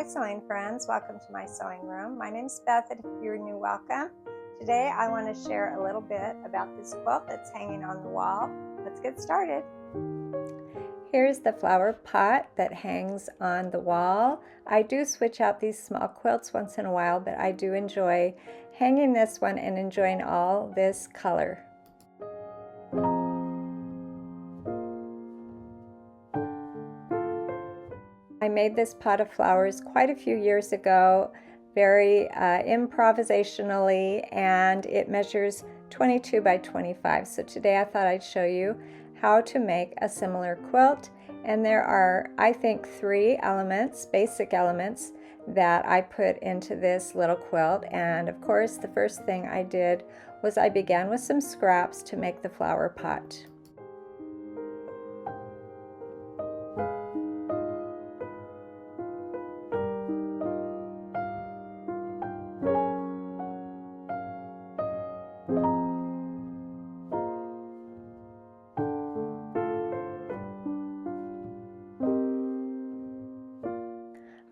Hi sewing friends, welcome to my sewing room. My name is Beth and if you're new, welcome. Today I want to share a little bit about this quilt that's hanging on the wall. Let's get started. Here's the flower pot that hangs on the wall. I do switch out these small quilts once in a while, but I do enjoy hanging this one and enjoying all this color. I made this pot of flowers quite a few years ago, very improvisationally, and it measures 22 by 25. So today I thought I'd show you how to make a similar quilt. And there are, I think, 3 elements, basic elements, that I put into this little quilt. And of course, the first thing I did was I began with some scraps to make the flower pot.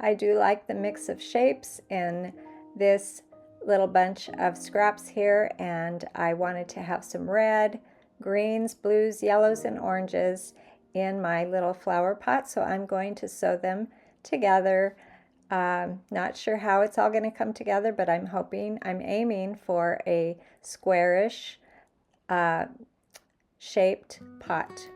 I do like the mix of shapes in this little bunch of scraps here, and I wanted to have some red, greens, blues, yellows, and oranges in my little flower pot, so I'm going to sew them together. Not sure how it's all going to come together, but I'm aiming for a squarish shaped pot.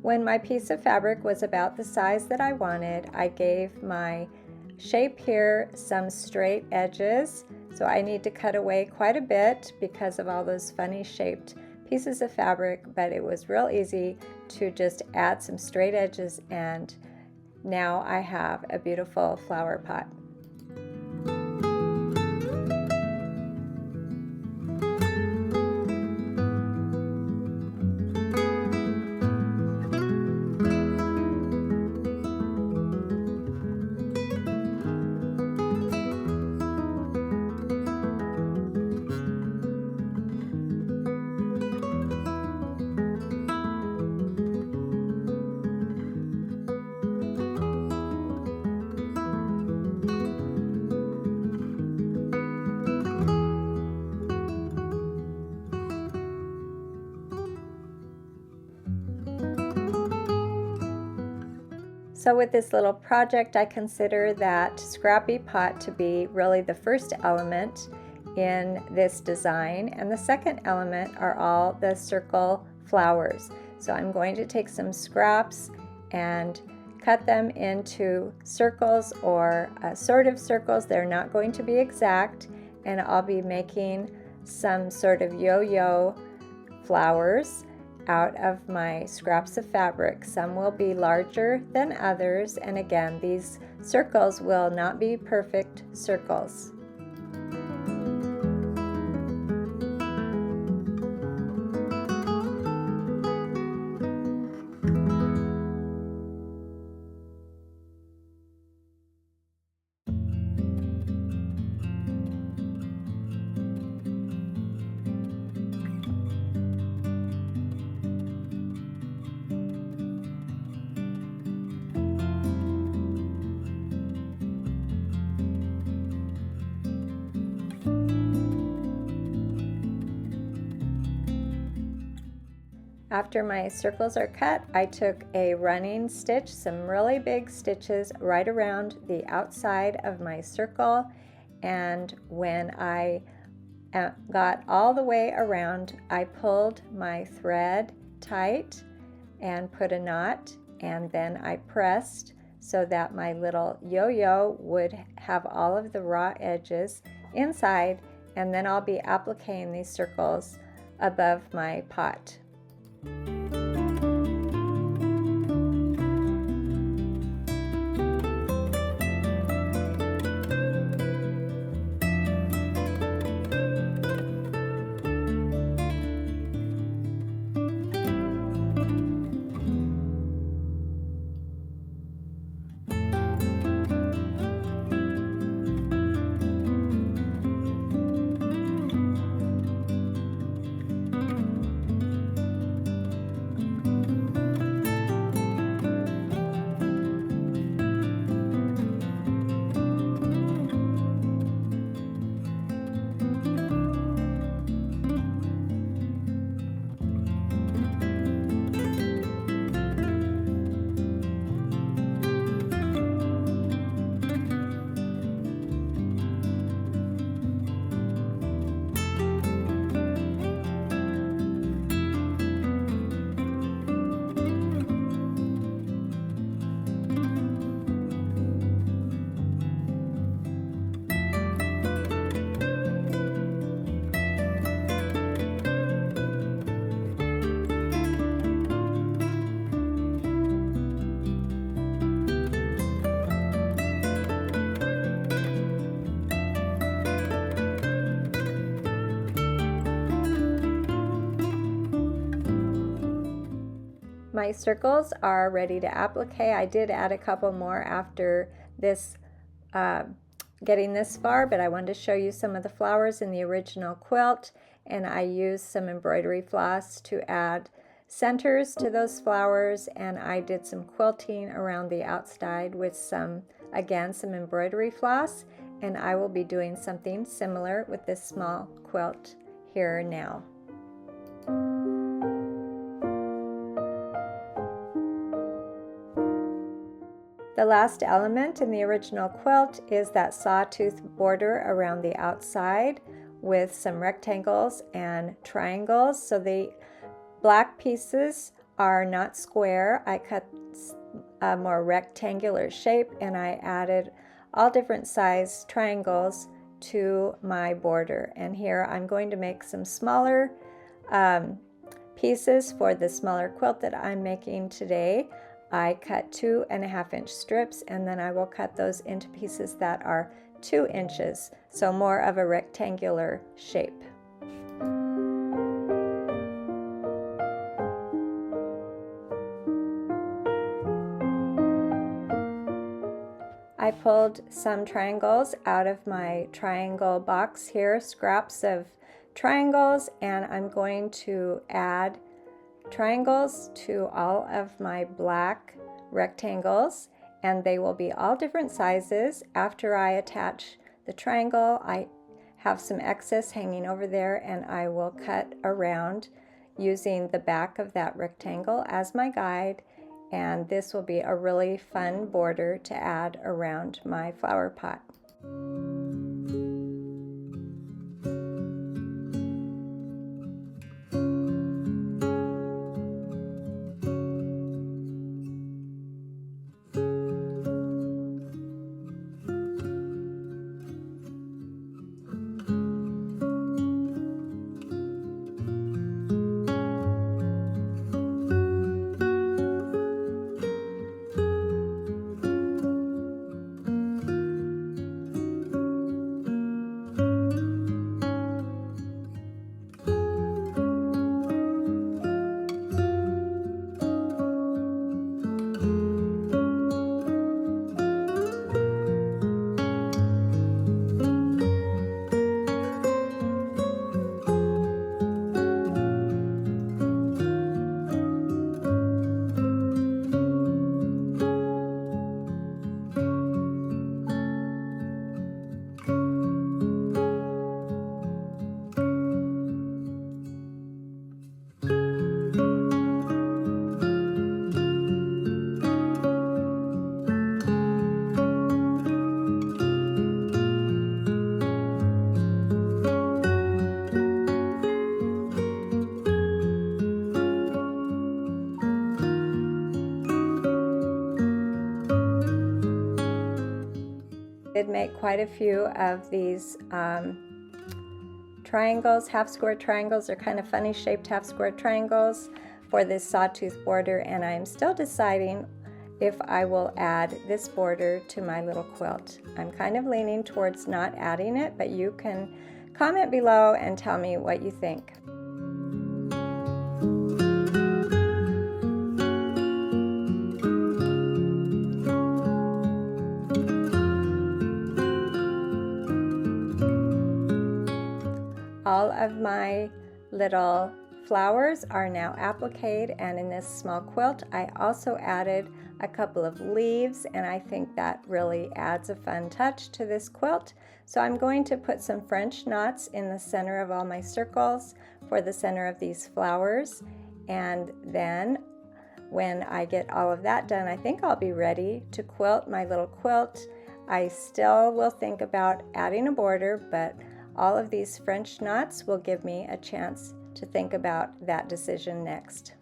When my piece of fabric was about the size that I wanted, I gave my shape here some straight edges. So I need to cut away quite a bit because of all those funny shaped pieces of fabric, but it was real easy to just add some straight edges, and now I have a beautiful flower pot. So with this little project, I consider that scrappy pot to be really the first element in this design, and the second element are all the circle flowers. So I'm going to take some scraps and cut them into circles or sort of circles. They're not going to be exact, and I'll be making some sort of yo-yo flowers out of my scraps of fabric. Some will be larger than others, and again, these circles will not be perfect circles. After my circles are cut, I took a running stitch, some really big stitches right around the outside of my circle, and when I got all the way around, I pulled my thread tight and put a knot, and then I pressed so that my little yo-yo would have all of the raw edges inside, and then I'll be appliquing these circles above my pot. My circles are ready to applique. I did add a couple more after this, getting this far, but I wanted to show you some of the flowers in the original quilt, and I used some embroidery floss to add centers to those flowers, and I did some quilting around the outside with some embroidery floss, and I will be doing something similar with this small quilt here now. The last element in the original quilt is that sawtooth border around the outside with some rectangles and triangles. So the black pieces are not square. I cut a more rectangular shape, and I added all different size triangles to my border. And here I'm going to make some smaller pieces for the smaller quilt that I'm making today. I cut 2.5-inch strips, and then I will cut those into pieces that are 2 inches, so more of a rectangular shape. I pulled some triangles out of my triangle box here, scraps of triangles, and I'm going to add triangles to all of my black rectangles, and they will be all different sizes. After I attach the triangle, I have some excess hanging over there, and I will cut around using the back of that rectangle as my guide, and this will be a really fun border to add around my flower pot. quite a few of these triangles, half square triangles, or kind of funny shaped half square triangles for this sawtooth border, and I'm still deciding if I will add this border to my little quilt. I'm kind of leaning towards not adding it, but you can comment below and tell me what you think. All of my little flowers are now appliqued, and in this small quilt I also added a couple of leaves, and I think that really adds a fun touch to this quilt. So I'm going to put some French knots in the center of all my circles for the center of these flowers, and then when I get all of that done, I think I'll be ready to quilt my little quilt. I still will think about adding a border, but all of these French knots will give me a chance to think about that decision next.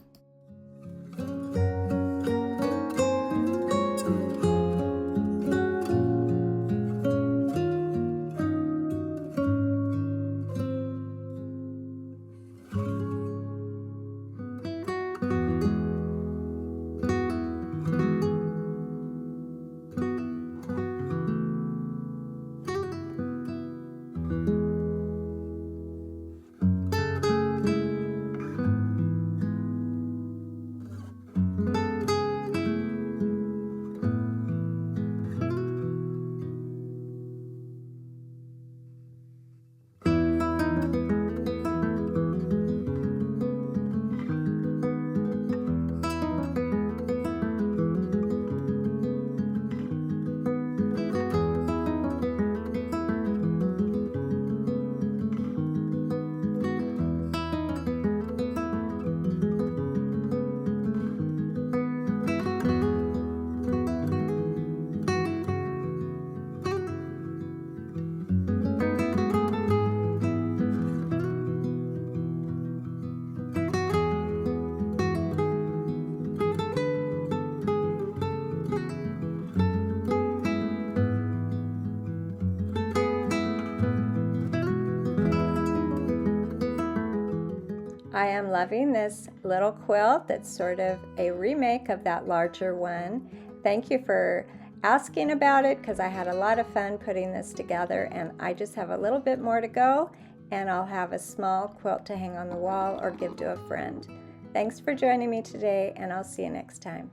I am loving this little quilt that's sort of a remake of that larger one. Thank you for asking about it, because I had a lot of fun putting this together, and I just have a little bit more to go, and I'll have a small quilt to hang on the wall or give to a friend. Thanks for joining me today, and I'll see you next time.